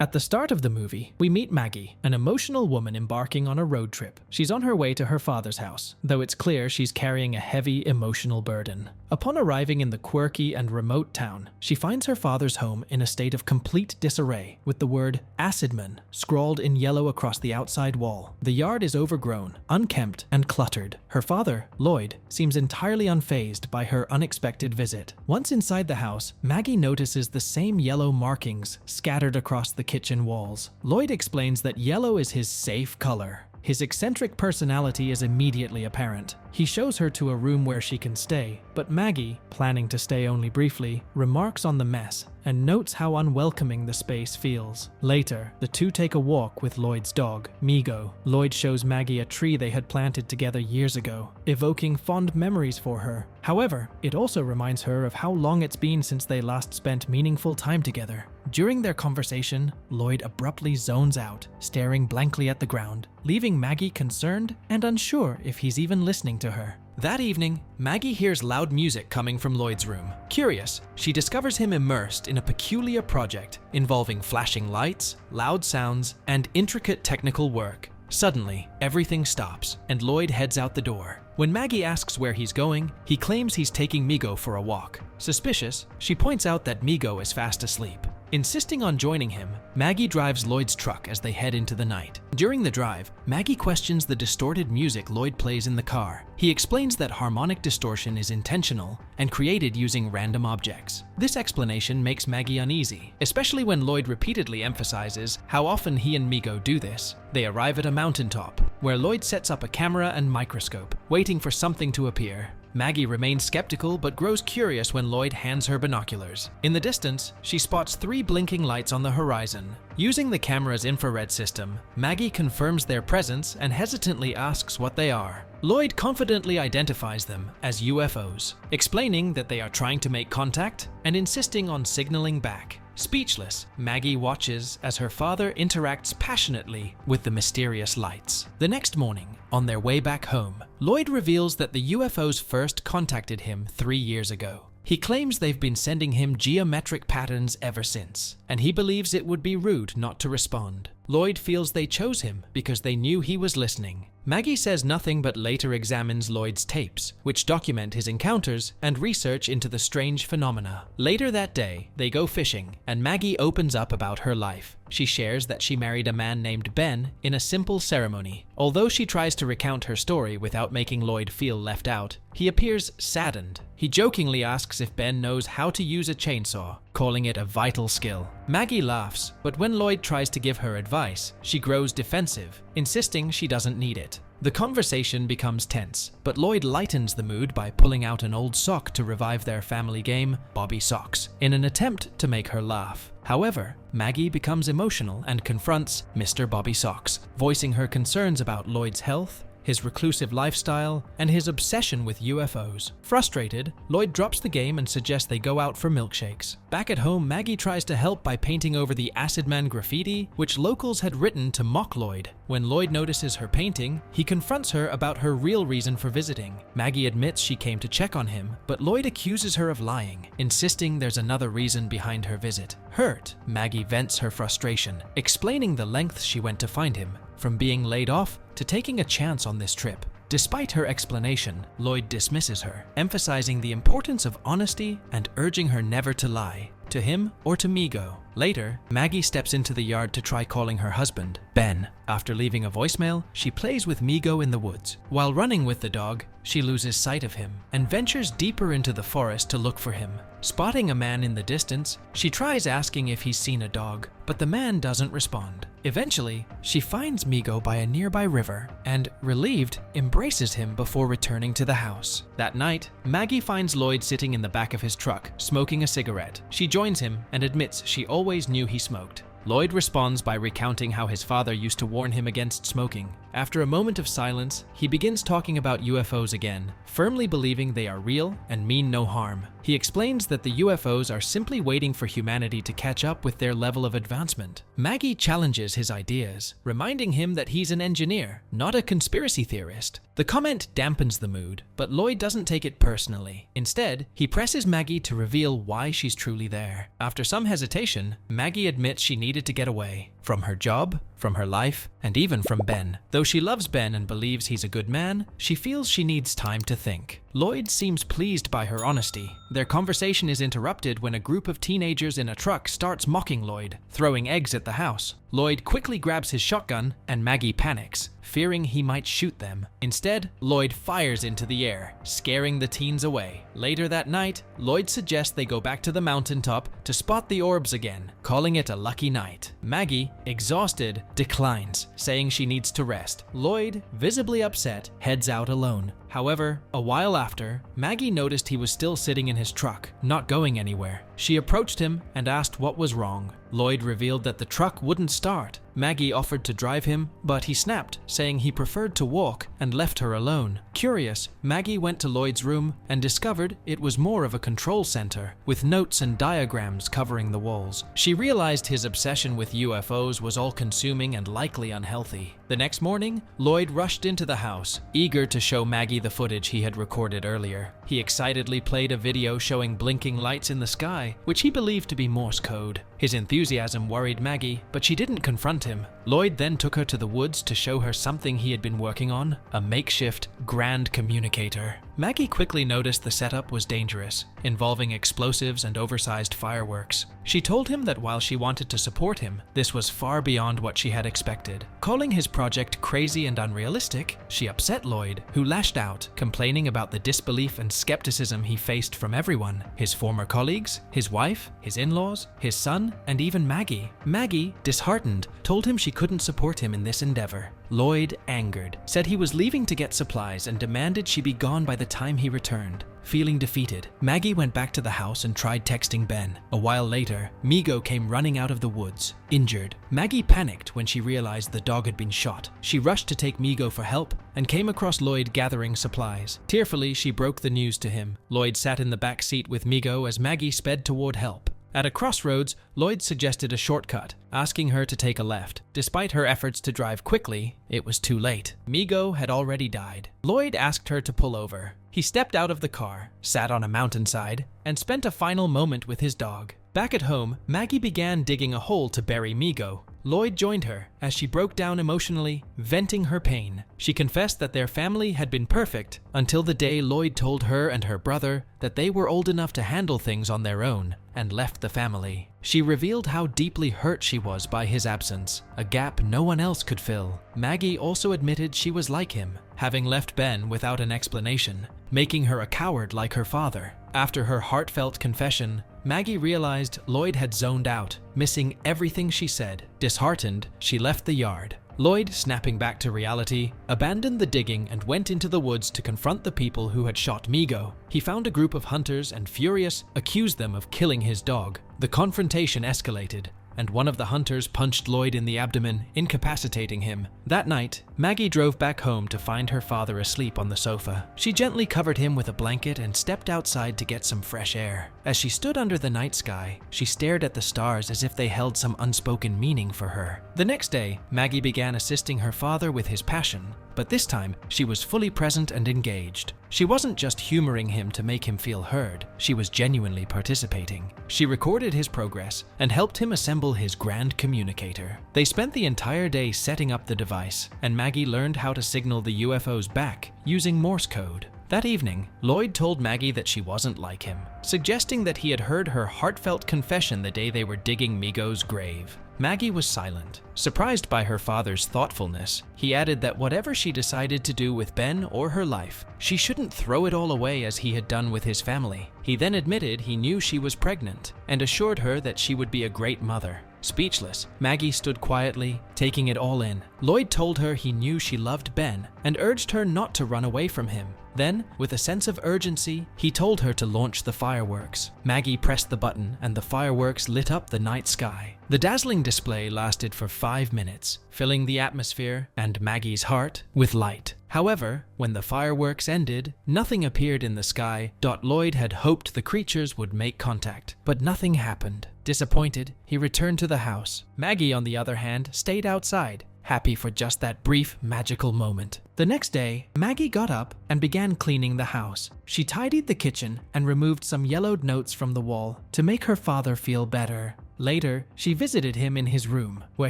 At the start of the movie, we meet Maggie, an emotional woman embarking on a road trip. She's on her way to her father's house, though it's clear she's carrying a heavy emotional burden. Upon arriving in the quirky and remote town, she finds her father's home in a state of complete disarray, with the word Acidman scrawled in yellow across the outside wall. The yard is overgrown, unkempt, and cluttered. Her father, Lloyd, seems entirely unfazed by her unexpected visit. Once inside the house, Maggie notices the same yellow markings scattered across the kitchen walls. Lloyd explains that yellow is his safe color. His eccentric personality is immediately apparent. He shows her to a room where she can stay, but Maggie, planning to stay only briefly, remarks on the mess and notes how unwelcoming the space feels. Later, the two take a walk with Lloyd's dog, Migo. Lloyd shows Maggie a tree they had planted together years ago, evoking fond memories for her. However, it also reminds her of how long it's been since they last spent meaningful time together. During their conversation, Lloyd abruptly zones out, staring blankly at the ground, leaving Maggie concerned and unsure if he's even listening to her. That evening, Maggie hears loud music coming from Lloyd's room. Curious, she discovers him immersed in a peculiar project involving flashing lights, loud sounds, and intricate technical work. Suddenly, everything stops, and Lloyd heads out the door. When Maggie asks where he's going, he claims he's taking Migo for a walk. Suspicious, she points out that Migo is fast asleep. Insisting on joining him, Maggie drives Lloyd's truck as they head into the night. During the drive, Maggie questions the distorted music Lloyd plays in the car. He explains that harmonic distortion is intentional and created using random objects. This explanation makes Maggie uneasy, especially when Lloyd repeatedly emphasizes how often he and Migo do this. They arrive at a mountaintop, where Lloyd sets up a camera and microscope, waiting for something to appear. Maggie remains skeptical but grows curious when Lloyd hands her binoculars. In the distance, she spots 3 blinking lights on the horizon. Using the camera's infrared system, Maggie confirms their presence and hesitantly asks what they are. Lloyd confidently identifies them as UFOs, explaining that they are trying to make contact and insisting on signaling back. Speechless, Maggie watches as her father interacts passionately with the mysterious lights. The next morning, on their way back home, Lloyd reveals that the UFOs first contacted him 3 years ago. He claims they've been sending him geometric patterns ever since, and he believes it would be rude not to respond. Lloyd feels they chose him because they knew he was listening. Maggie says nothing but later examines Lloyd's tapes, which document his encounters and research into the strange phenomena. Later that day, they go fishing, and Maggie opens up about her life. She shares that she married a man named Ben in a simple ceremony. Although she tries to recount her story without making Lloyd feel left out, he appears saddened. He jokingly asks if Ben knows how to use a chainsaw, calling it a vital skill. Maggie laughs, but when Lloyd tries to give her advice, she grows defensive, insisting she doesn't need it. The conversation becomes tense, but Lloyd lightens the mood by pulling out an old sock to revive their family game, Bobby Socks, in an attempt to make her laugh. However, Maggie becomes emotional and confronts Mr. Bobby Socks, voicing her concerns about Lloyd's health, his reclusive lifestyle, and his obsession with UFOs. Frustrated, Lloyd drops the game and suggests they go out for milkshakes. Back at home, Maggie tries to help by painting over the Acidman graffiti, which locals had written to mock Lloyd. When Lloyd notices her painting, he confronts her about her real reason for visiting. Maggie admits she came to check on him, but Lloyd accuses her of lying, insisting there's another reason behind her visit. Hurt, Maggie vents her frustration, explaining the lengths she went to find him, from being laid off to taking a chance on this trip. Despite her explanation, Lloyd dismisses her, emphasizing the importance of honesty and urging her never to lie, to him or to Migo. Later, Maggie steps into the yard to try calling her husband, Ben. After leaving a voicemail, she plays with Migo in the woods. While running with the dog, she loses sight of him and ventures deeper into the forest to look for him. Spotting a man in the distance, she tries asking if he's seen a dog, but the man doesn't respond. Eventually, she finds Migo by a nearby river and, relieved, embraces him before returning to the house. That night, Maggie finds Lloyd sitting in the back of his truck, smoking a cigarette. She joins him and admits she always knew he smoked. Lloyd responds by recounting how his father used to warn him against smoking. After a moment of silence, he begins talking about UFOs again, firmly believing they are real and mean no harm. He explains that the UFOs are simply waiting for humanity to catch up with their level of advancement. Maggie challenges his ideas, reminding him that he's an engineer, not a conspiracy theorist. The comment dampens the mood, but Lloyd doesn't take it personally. Instead, he presses Maggie to reveal why she's truly there. After some hesitation, Maggie admits she needed to get away. From her job, from her life, and even from Ben. Though she loves Ben and believes he's a good man, she feels she needs time to think. Lloyd seems pleased by her honesty. Their conversation is interrupted when a group of teenagers in a truck starts mocking Lloyd, throwing eggs at the house. Lloyd quickly grabs his shotgun, and Maggie panics, fearing he might shoot them. Instead, Lloyd fires into the air, scaring the teens away. Later that night, Lloyd suggests they go back to the mountaintop to spot the orbs again, calling it a lucky night. Maggie, exhausted, declines, saying she needs to rest. Lloyd, visibly upset, heads out alone. However, a while after, Maggie noticed he was still sitting in his truck, not going anywhere. She approached him and asked what was wrong. Lloyd revealed that the truck wouldn't start. Maggie offered to drive him, but he snapped, saying he preferred to walk, and left her alone. Curious, Maggie went to Lloyd's room and discovered it was more of a control center, with notes and diagrams covering the walls. She realized his obsession with UFOs was all-consuming and likely unhealthy. The next morning, Lloyd rushed into the house, eager to show Maggie the footage he had recorded earlier. He excitedly played a video showing blinking lights in the sky, which he believed to be Morse code. His enthusiasm worried Maggie, but she didn't confront him. Lloyd then took her to the woods to show her something he had been working on, a makeshift grand communicator. Maggie quickly noticed the setup was dangerous, involving explosives and oversized fireworks. She told him that while she wanted to support him, this was far beyond what she had expected. Calling his project crazy and unrealistic, she upset Lloyd, who lashed out, complaining about the disbelief and skepticism he faced from everyone: his former colleagues, his wife, his in-laws, his son, and even Maggie. Maggie, disheartened, told him she couldn't support him in this endeavor. Lloyd, angered, said he was leaving to get supplies and demanded she be gone by the time he returned. Feeling defeated, Maggie went back to the house and tried texting Ben. A while later, Migo came running out of the woods, injured. Maggie panicked when she realized the dog had been shot. She rushed to take Migo for help and came across Lloyd gathering supplies. Tearfully, she broke the news to him. Lloyd sat in the back seat with Migo as Maggie sped toward help. At a crossroads, Lloyd suggested a shortcut, asking her to take a left. Despite her efforts to drive quickly, it was too late. Migo had already died. Lloyd asked her to pull over. He stepped out of the car, sat on a mountainside, and spent a final moment with his dog. Back at home, Maggie began digging a hole to bury Migo. Lloyd joined her as she broke down emotionally, venting her pain. She confessed that their family had been perfect until the day Lloyd told her and her brother that they were old enough to handle things on their own and left the family. She revealed how deeply hurt she was by his absence, a gap no one else could fill. Maggie also admitted she was like him, having left Ben without an explanation, making her a coward like her father. After her heartfelt confession, Maggie realized Lloyd had zoned out, missing everything she said. Disheartened, she left the yard. Lloyd, snapping back to reality, abandoned the digging and went into the woods to confront the people who had shot Migo. He found a group of hunters and, furious, accused them of killing his dog. The confrontation escalated, and one of the hunters punched Lloyd in the abdomen, incapacitating him. That night, Maggie drove back home to find her father asleep on the sofa. She gently covered him with a blanket and stepped outside to get some fresh air. As she stood under the night sky, she stared at the stars as if they held some unspoken meaning for her. The next day, Maggie began assisting her father with his passion, but this time, she was fully present and engaged. She wasn't just humoring him to make him feel heard, she was genuinely participating. She recorded his progress and helped him assemble his grand communicator. They spent the entire day setting up the device, and Maggie learned how to signal the UFOs back using Morse code. That evening, Lloyd told Maggie that she wasn't like him, suggesting that he had heard her heartfelt confession the day they were digging Migo's grave. Maggie was silent, surprised by her father's thoughtfulness. He added that whatever she decided to do with Ben or her life, she shouldn't throw it all away as he had done with his family. He then admitted he knew she was pregnant and assured her that she would be a great mother. Speechless, Maggie stood quietly, taking it all in. Lloyd told her he knew she loved Ben and urged her not to run away from him. Then, with a sense of urgency, he told her to launch the fireworks. Maggie pressed the button and the fireworks lit up the night sky. The dazzling display lasted for 5 minutes, filling the atmosphere and Maggie's heart with light. However, when the fireworks ended, nothing appeared in the sky. Lloyd had hoped the creatures would make contact, but nothing happened. Disappointed, he returned to the house. Maggie, on the other hand, stayed outside, happy for just that brief, magical moment. The next day, Maggie got up and began cleaning the house. She tidied the kitchen and removed some yellowed notes from the wall to make her father feel better. Later, she visited him in his room, where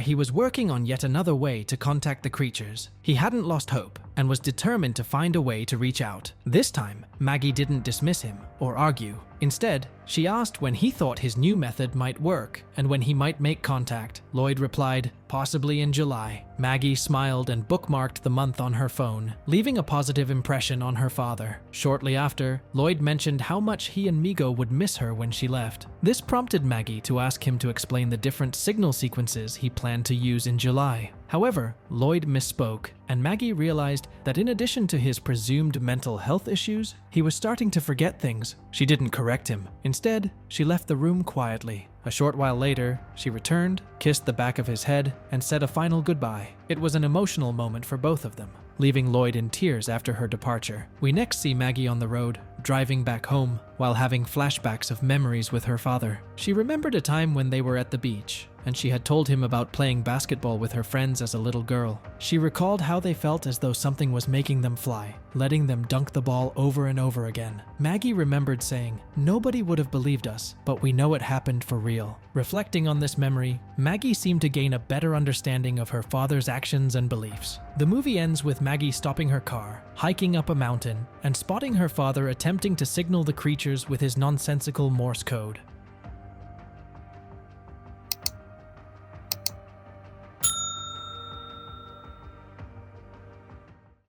he was working on yet another way to contact the creatures. He hadn't lost hope and was determined to find a way to reach out. This time, Maggie didn't dismiss him or argue. Instead, she asked when he thought his new method might work and when he might make contact. Lloyd replied, possibly in July. Maggie smiled and bookmarked the month on her phone, leaving a positive impression on her father. Shortly after, Lloyd mentioned how much he and Migo would miss her when she left. This prompted Maggie to ask him to explain the different signal sequences he planned to use in July. However, Lloyd misspoke, and Maggie realized that in addition to his presumed mental health issues, he was starting to forget things. She didn't correct him. Instead, she left the room quietly. A short while later, she returned, kissed the back of his head, and said a final goodbye. It was an emotional moment for both of them, leaving Lloyd in tears after her departure. We next see Maggie on the road, driving back home, while having flashbacks of memories with her father. She remembered a time when they were at the beach, and she had told him about playing basketball with her friends as a little girl. She recalled how they felt as though something was making them fly, letting them dunk the ball over and over again. Maggie remembered saying, "Nobody would have believed us, but we know it happened for real." Reflecting on this memory, Maggie seemed to gain a better understanding of her father's actions and beliefs. The movie ends with Maggie stopping her car, hiking up a mountain, and spotting her father attempting to signal the creatures with his nonsensical Morse code.